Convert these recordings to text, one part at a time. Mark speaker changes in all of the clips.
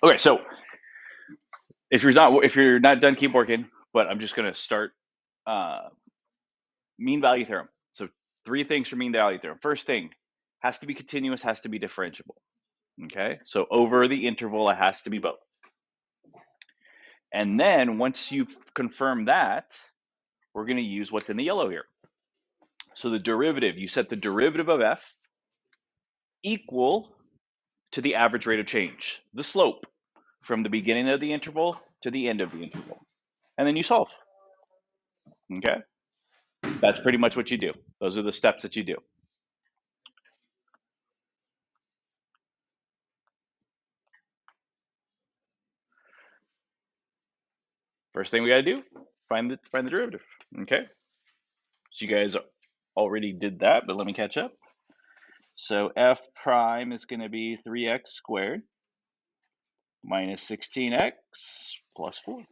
Speaker 1: Okay, so if you're not done, keep working. But I'm just gonna start uh, mean value theorem. So three things for mean value theorem. First thing, has to be continuous, has to be differentiable. Okay, so over the interval, it has to be both. And then once you've confirmed that, we're going to use what's in the yellow here. So the derivative, you set the derivative of f equal to the average rate of change, the slope from the beginning of the interval to the end of the interval. And then you solve. Okay, that's pretty much what you do. Those are the steps that you do. First thing we got to do, find the derivative. Okay, so you guys already did that, but let me catch up. So f prime is going to be 3x squared minus 16x plus 4.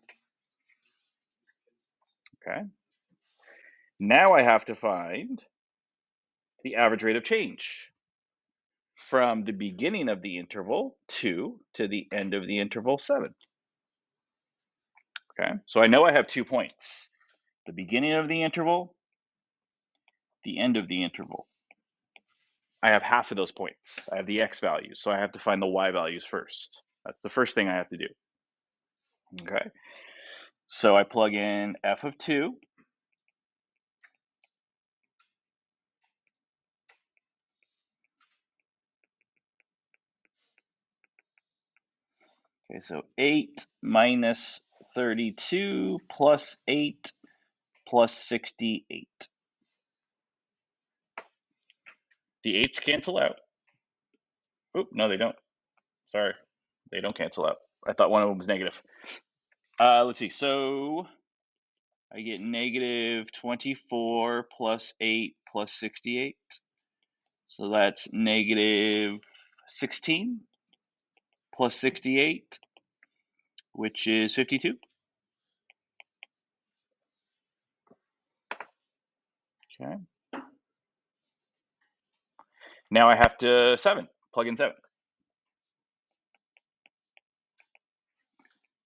Speaker 1: Okay. Now I have to find the average rate of change from the beginning of the interval 2 to the end of the interval 7. Okay. So I know I have 2 points. The beginning of the interval, the end of the interval. I have half of those points. I have the x values, so I have to find the y values first. That's the first thing I have to do. Okay. So I plug in f of 2. Okay, so 8 minus 32 plus 8 plus 68. The 8's cancel out. Oop, no, they don't. Sorry, they don't cancel out. I thought one of them was negative. Let's see. So I get negative 24 plus 8 plus 68. So that's negative 16 plus 68, which is 52. Okay. Now I have to plug in 7.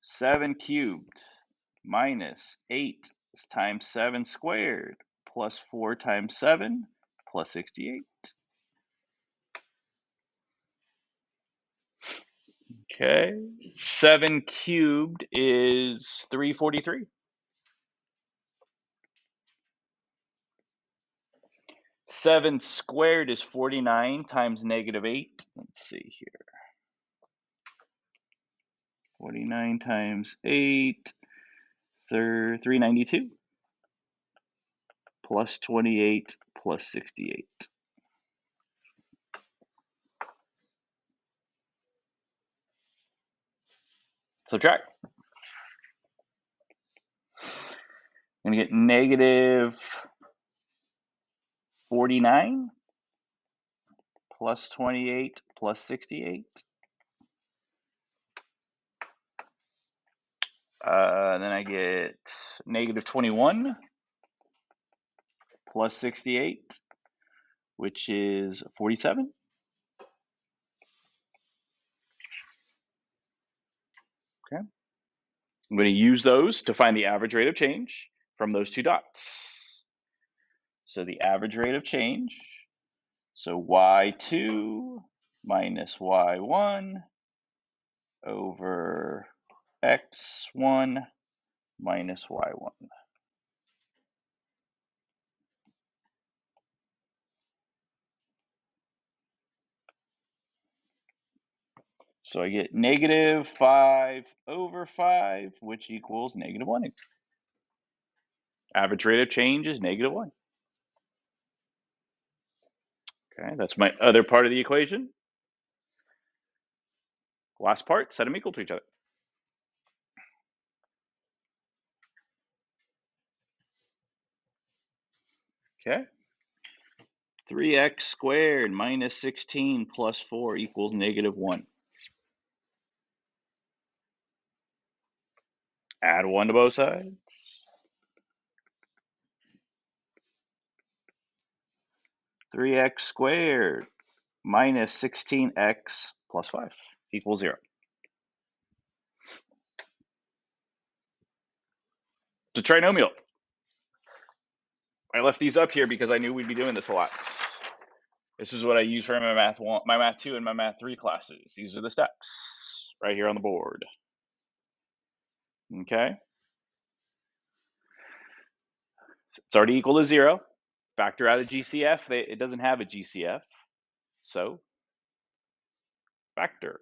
Speaker 1: 7 cubed minus 8 times 7 squared plus 4 times 7 plus 68. Okay. 7 cubed is 343. 7 squared is 49 times negative 8. Let's see here. 49 times 8, 392 plus 28 plus 68. Subtract. I'm going to get negative 49 plus 28 plus 68. Then I get negative 21 plus 68, which is 47. Okay. I'm going to use those to find the average rate of change from those two dots. So the average rate of change, so y2 minus y1 over x1 minus y1. So I get negative 5 over 5, which equals negative 1. Average rate of change is negative 1. Okay, that's my other part of the equation. Last part, set them equal to each other. Okay. 3x squared minus 16 plus 4 equals negative 1. Add 1 to both sides. 3x squared minus 16x plus 5 equals 0. It's a trinomial. I left these up here because I knew we'd be doing this a lot. This is what I use for my math 1, my math 2, and my math 3 classes. These are the steps right here on the board. Okay. It's already equal to 0. Factor out a GCF. It doesn't have a GCF. So factor.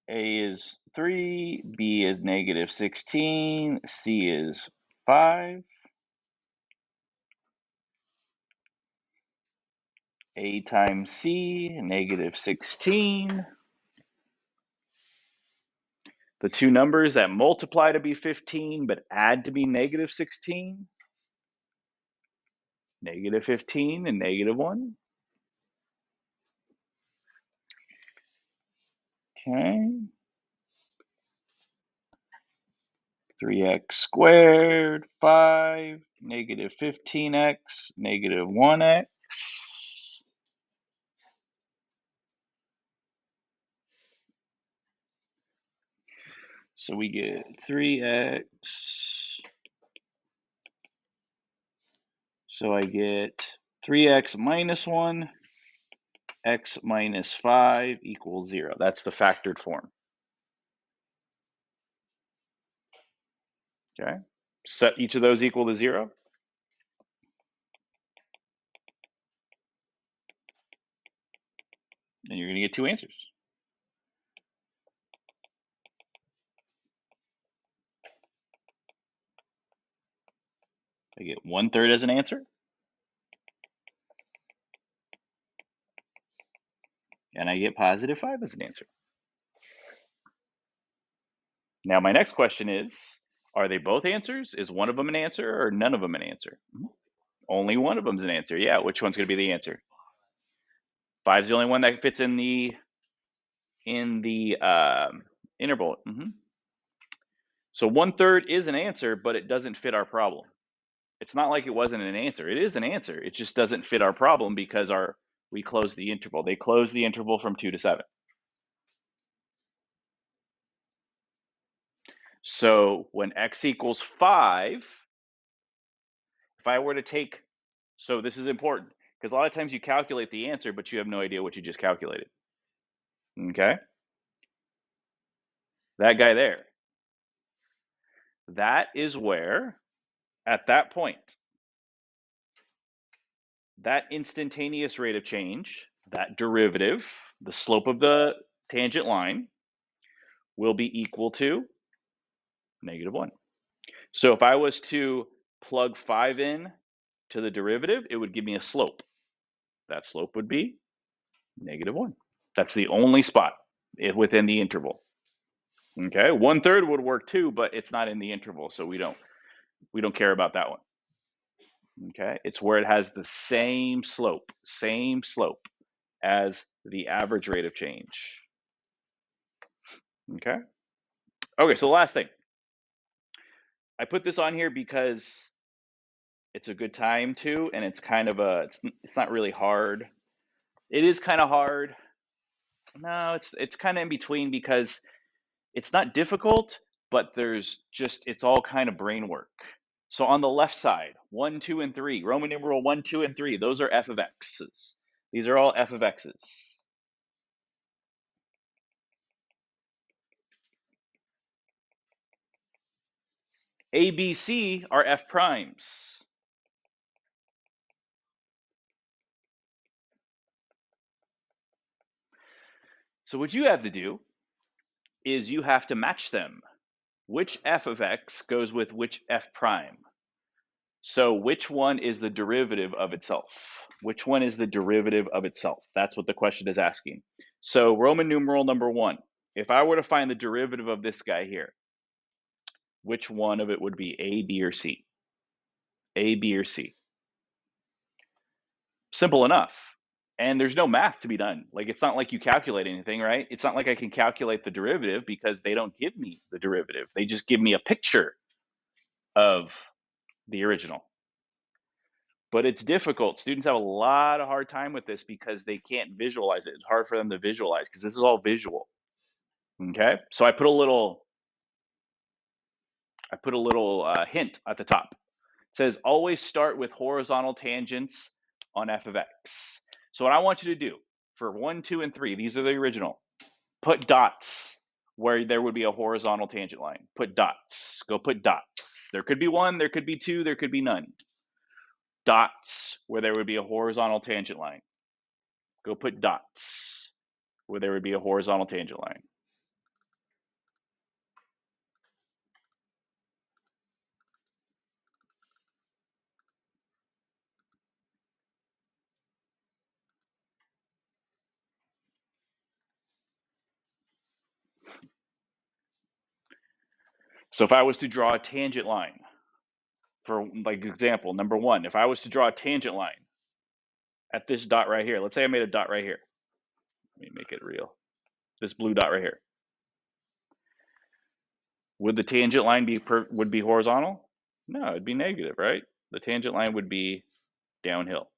Speaker 1: A is 3, B is negative 16, C is 5. A times C, negative 16. The two numbers that multiply to be 15 but add to be negative 16, negative 15 and negative 1. Okay. 3x squared, 5, negative 15x, negative 1x. So we get 3x. So I get 3x minus 1, x minus 5 equals 0. That's the factored form. Okay. Set each of those equal to 0. And you're going to get two answers. I get 1/3 as an answer. And I get positive 5 as an answer. Now my next question is, are they both answers? Is one of them an answer or none of them an answer? Only one of them's an answer. Yeah, which one's going to be the answer? 5's the only one that fits in the interval. So 1/3 is an answer, but it doesn't fit our problem. It's not like it wasn't an answer. It is an answer. It just doesn't fit our problem because we closed the interval. They closed the interval from 2 to 7. So when x equals 5, if I were to take, so this is important because a lot of times you calculate the answer, but you have no idea what you just calculated. Okay? That guy there. That is where, at that point, that instantaneous rate of change, that derivative, the slope of the tangent line, will be equal to negative 1. So if I was to plug 5 in to the derivative, it would give me a slope. That slope would be negative 1. That's the only spot within the interval. Okay, 1/3 would work too, but it's not in the interval, so we don't care about that one. Okay, it's where it has the same slope as the average rate of change. Okay. Okay, so the last thing. I put this on here because it's a good time to, and it's kind of it's not really hard. It is kind of hard. No, it's kind of in between because it's not difficult, but it's all kind of brain work. So on the left side, 1, 2, and 3, Roman numeral 1, 2, and 3, those are f of x's. These are all f of x's. A, B, C are f primes. So what you have to do is you have to match them. Which f of x goes with which f prime? So which one is the derivative of itself? Which one is the derivative of itself? That's what the question is asking. So Roman numeral number 1, if I were to find the derivative of this guy here, which one of it would be A, B, or C? A, B, or C? Simple enough. And there's no math to be done. Like, it's not like you calculate anything, right? It's not like I can calculate the derivative because they don't give me the derivative. They just give me a picture of the original. But it's difficult. Students have a lot of hard time with this because they can't visualize it. It's hard for them to visualize because this is all visual. Okay? So I put a little I put a little hint at the top. It says always start with horizontal tangents on f of x. So what I want you to do for 1, 2, and 3, these are the original. Put dots where there would be a horizontal tangent line. Put dots. Go put dots. There could be 1, there could be 2, there could be none. Dots where there would be a horizontal tangent line. Go put dots where there would be a horizontal tangent line. So if I was to draw a tangent line, for like example, number 1, if I was to draw a tangent line at this dot right here, let's say I made a dot right here. Let me make it real. This blue dot right here. Would the tangent line be horizontal? No, it'd be negative, right? The tangent line would be downhill.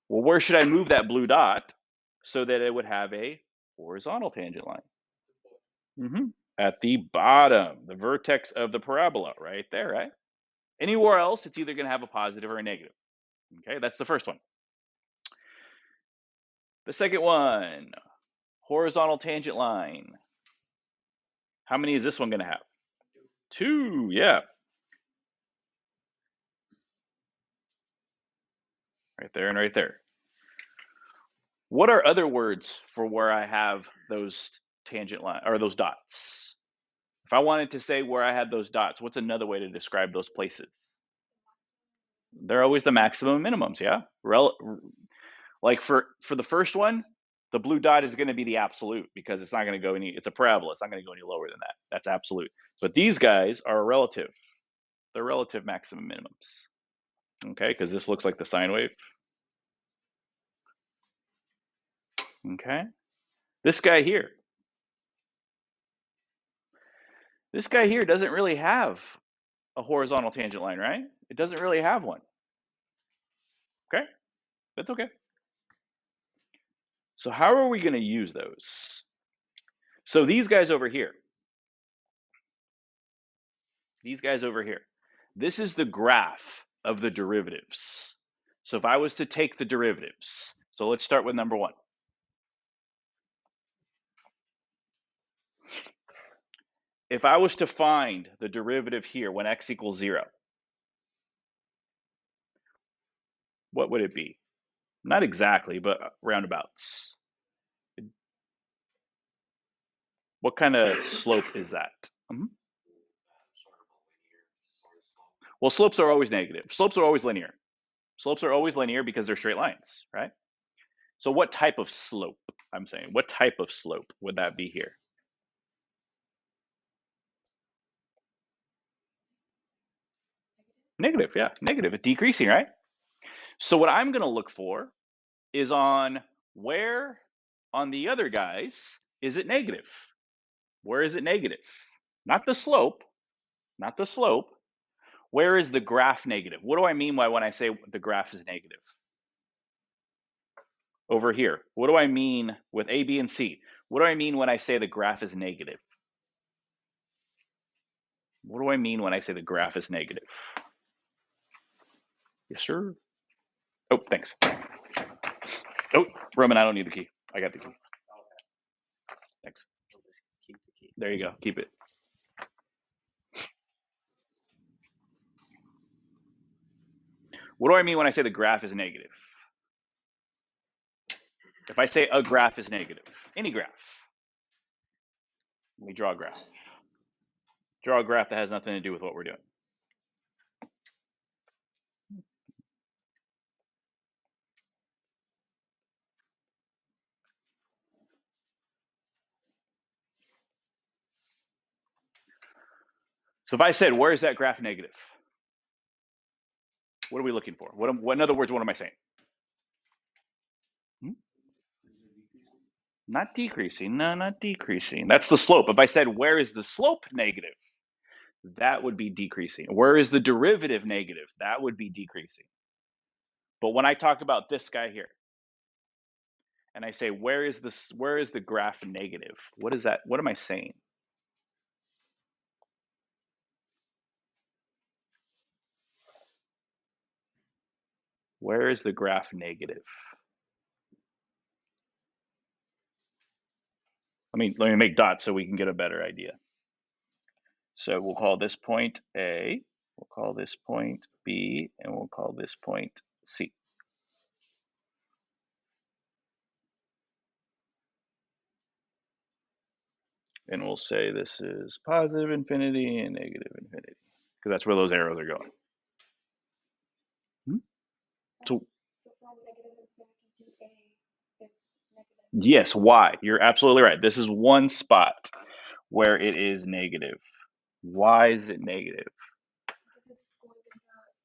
Speaker 1: Well, where should I move that blue dot so that it would have a horizontal tangent line? At the bottom, the vertex of the parabola, right there, right? Anywhere else, it's either going to have a positive or a negative. Okay, that's the first one. The second one, horizontal tangent line. How many is this one going to have? 2, yeah. Right there and right there. What are other words for where I have those tangent line or those dots? If I wanted to say where I had those dots, what's another way to describe those places? They're always the maximum and minimums, yeah? Like for the first one, the blue dot is going to be the absolute because it's not going to go it's a parabola. It's not going to go any lower than that. That's absolute. But these guys are relative. They're relative maximum minimums. Okay, because this looks like the sine wave. Okay. This guy here doesn't really have a horizontal tangent line, right? It doesn't really have one. Okay, that's okay. So how are we going to use those? So these guys over here, this is the graph of the derivatives. So if I was to take the derivatives, so let's start with number 1. If I was to find the derivative here when x equals 0, what would it be? Not exactly, but roundabouts. What kind of slope is that? Well, slopes are always negative. Slopes are always linear. Slopes are always linear because they're straight lines, right? So what type of slope, I'm saying, what type of slope would that be here? Negative, yeah, negative, decreasing, right? So what I'm going to look for is on where on the other guys is it negative? Where is it negative? Not the slope, not the slope. Where is the graph negative? What do I mean by when I say the graph is negative? Over here. What do I mean with A, B, and C? What do I mean when I say the graph is negative? What do I mean when I say the graph is negative? Yes, sir. Oh, thanks. Oh, Roman, I don't need the key. I got the key. Thanks. There you go. Keep it. What do I mean when I say the graph is negative? If I say a graph is negative, any graph, let me draw a graph. Draw a graph that has nothing to do with what we're doing. So if I said, where is that graph negative? What are we looking for? What in other words, what am I saying? Not decreasing. No, not decreasing. That's the slope. If I said, where is the slope negative? That would be decreasing. Where is the derivative negative? That would be decreasing. But when I talk about this guy here, and I say, where is the graph negative? What is that? What am I saying? Where is the graph negative? Let me make dots so we can get a better idea. So we'll call this point A, we'll call this point B, and we'll call this point C. And we'll say this is positive infinity and negative infinity, because that's where those arrows are going. So from negative infinity to A, it's negative. Yes, why? You're absolutely right. This is one spot where it is negative. Why is it negative? Because it's going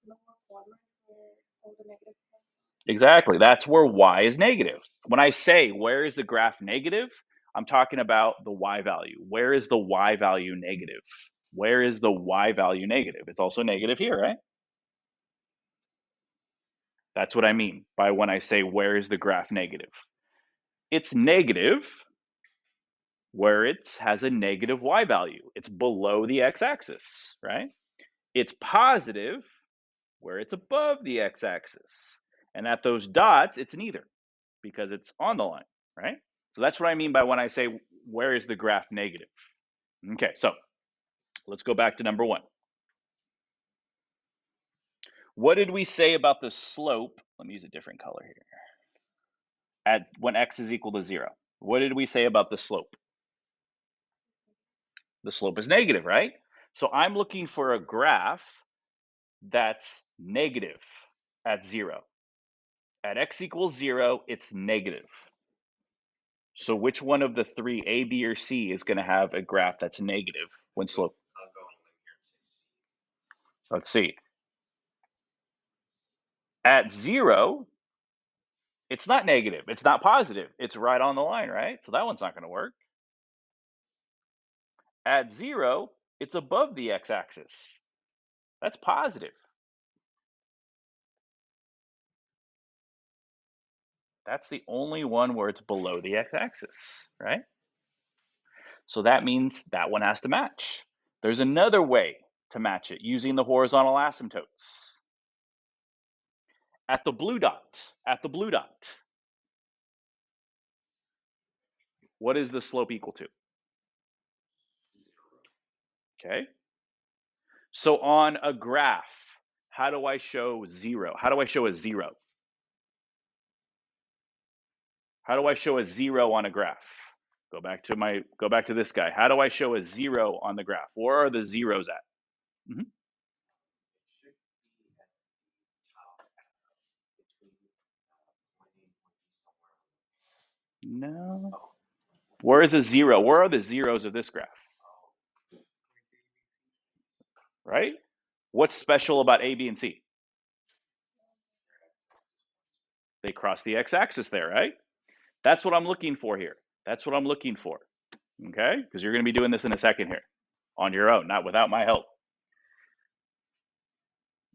Speaker 1: in the lower quadrant where all the negative points are. Exactly. That's where y is negative. When I say where is the graph negative, I'm talking about the y value. Where is the y value negative? Where is the y value negative? It's also negative here, right? That's what I mean by when I say where is the graph negative. It's negative where it has a negative y value. It's below the x-axis, right? It's positive where it's above the x-axis. And at those dots, it's neither because it's on the line, right? So that's what I mean by when I say where is the graph negative. Okay, so let's go back to number one. What did we say about the slope? Let me use a different color here. At when x is equal to 0. What did we say about the slope? The slope is negative, right? So I'm looking for a graph that's negative at 0. At x equals 0, it's negative. So which one of the three, A, B, or C, is going to have a graph that's negative when slope? Let's see. At 0, it's not negative. It's not positive. It's right on the line, right? So that one's not going to work. At 0, it's above the x-axis. That's positive. That's the only one where it's below the x-axis, right? So that means that one has to match. There's another way to match it using the horizontal asymptotes. At the blue dot, what is the slope equal to? Okay. So on a graph, how do I show 0? How do I show a 0? How do I show a 0 on a graph? Go back to this guy. How do I show a 0 on the graph? Where are the zeros at? Mm-hmm. No. Where is a 0? Where are the zeros of this graph? Right? What's special about A, B, and C? They cross the x-axis there, right? That's what I'm looking for here. That's what I'm looking for. Okay? Because you're going to be doing this in a second here on your own, not without my help.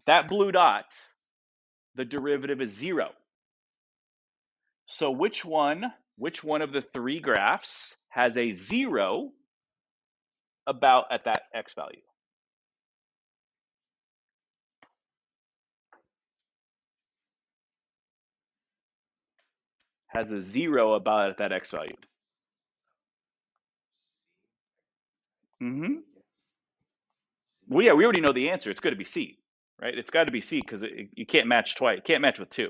Speaker 1: That blue dot, the derivative is 0. So which one of the three graphs has a 0 about at that x value? Has a 0 about at that x value? Mm-hmm. Well, yeah, we already know the answer. It's going to be C, right? It's got to be C because you can't match twice. You can't match with 2.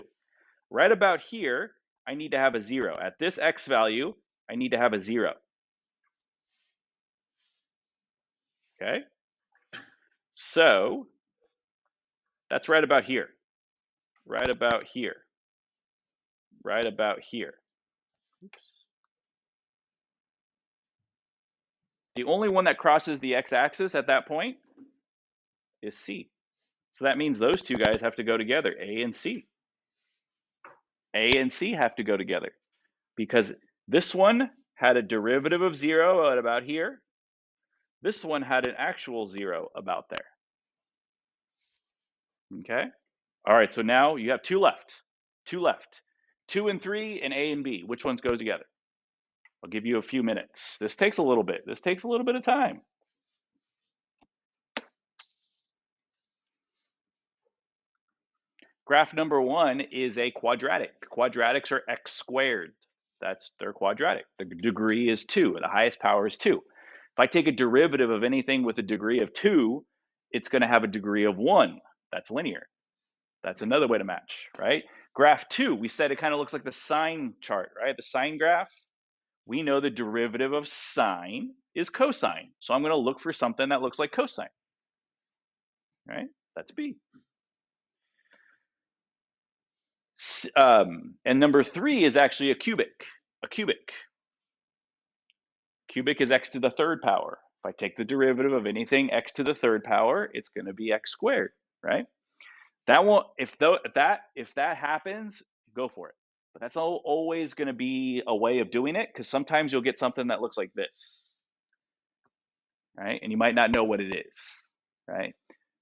Speaker 1: Right about here, I need to have a 0. At this x value, I need to have a 0. Okay? So that's right about here. Right about here. Right about here. Oops. The only one that crosses the x-axis at that point is C. So that means those two guys have to go together, A and C. A and C have to go together because this one had a derivative of 0 at about here. This one had an actual 0 about there. Okay? All right, so now you have 2 left. 2 left. 2 and 3 and A and B. Which ones go together? I'll give you a few minutes. This takes a little bit. This takes a little bit of time. Graph number 1 is a quadratic. Quadratics are x squared. That's their quadratic. The degree is 2. The highest power is 2. If I take a derivative of anything with a degree of 2, it's going to have a degree of 1. That's linear. That's another way to match, right? Graph 2, we said it kind of looks like the sine chart, right? The sine graph. We know the derivative of sine is cosine. So I'm going to look for something that looks like cosine, right? That's B. And number 3 is actually a cubic. A cubic. Cubic is x to the third power. If I take the derivative of anything x to the third power, it's going to be x squared, right? That won't. If that happens, go for it. But that's always going to be a way of doing it, because sometimes you'll get something that looks like this, right? And you might not know what it is, right?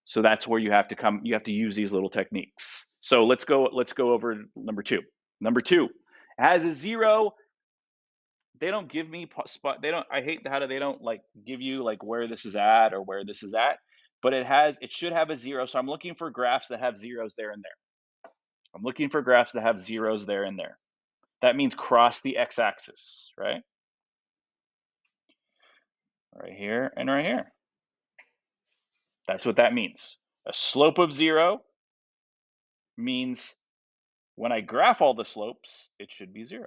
Speaker 1: So that's where you have to come. You have to use these little techniques. So let's go over number 2. Number 2 has a 0. They don't give me spot. They don't. I hate how they don't like give you like where this is at or where this is at. But it should have a 0. So I'm looking for graphs that have zeros there and there. I'm looking for graphs that have zeros there and there. That means cross the x-axis, right? Right here and right here. That's what that means. A slope of 0 means when I graph all the slopes, it should be 0.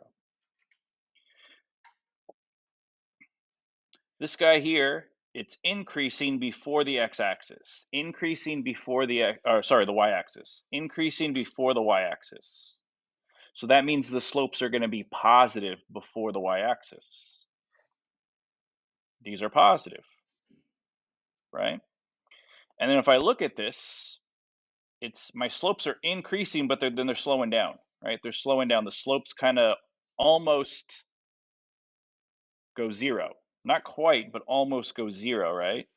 Speaker 1: This guy here, it's increasing before the x-axis, increasing before the y-axis, increasing before the y-axis. So that means the slopes are going to be positive before the y-axis. These are positive, right? And then if I look at this, my slopes are increasing, but then they're slowing down, right? They're slowing down. The slopes kind of almost go 0. Not quite, but almost go 0, right?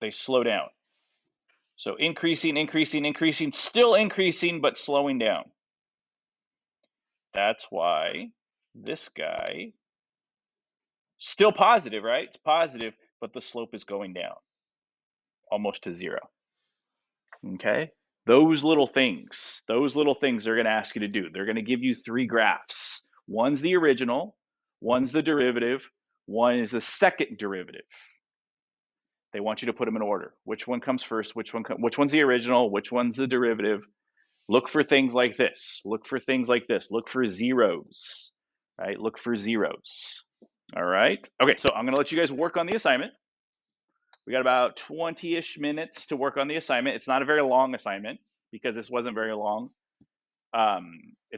Speaker 1: They slow down. So increasing, increasing, increasing, still increasing, but slowing down. That's why this guy, still positive, right? It's positive, but the slope is going down almost to 0. Okay? Those little things they're going to ask you to do. They're going to give you 3 graphs. One's the original, one's the derivative, one is the second derivative. They want you to put them in order. Which one comes first? Which one's the original? Which one's the derivative? Look for things like this. Look for things like this. Look for zeros, right? Look for zeros. All right. Okay, so I'm going to let you guys work on the assignment. We got about 20-ish minutes to work on the assignment. It's not a very long assignment because this wasn't very long.